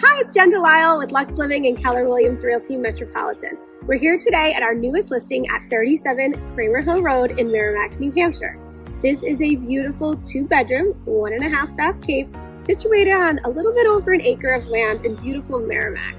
Hi, it's Jen Delisle with Luxe Living and Keller Williams Realty Metropolitan. We're here today at our newest listing at 37 Kramer Hill Road in Merrimack, New Hampshire. This is a beautiful 2-bedroom, 1.5 bath cape situated on a little bit over an acre of land in beautiful Merrimack.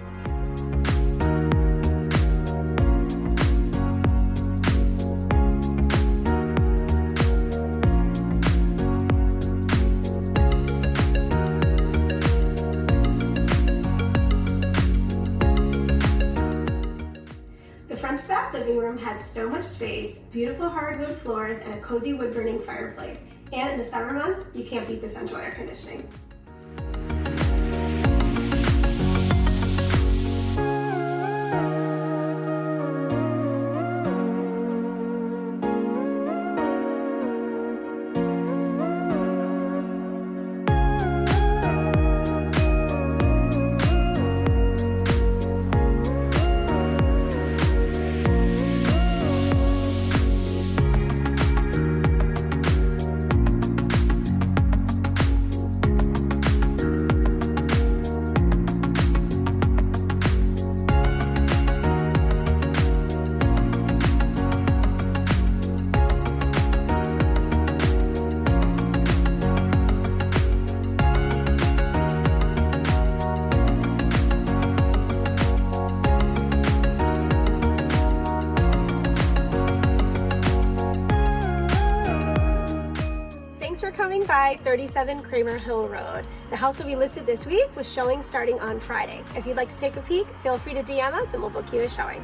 The front to back living room has so much space, beautiful hardwood floors, and a cozy wood-burning fireplace. And in the summer months, you can't beat the central air conditioning. Thanks for coming by 37 Kramer Hill Road. The house will be listed this week with showing starting on Friday. If you'd like to take a peek, feel free to DM us and we'll book you a showing.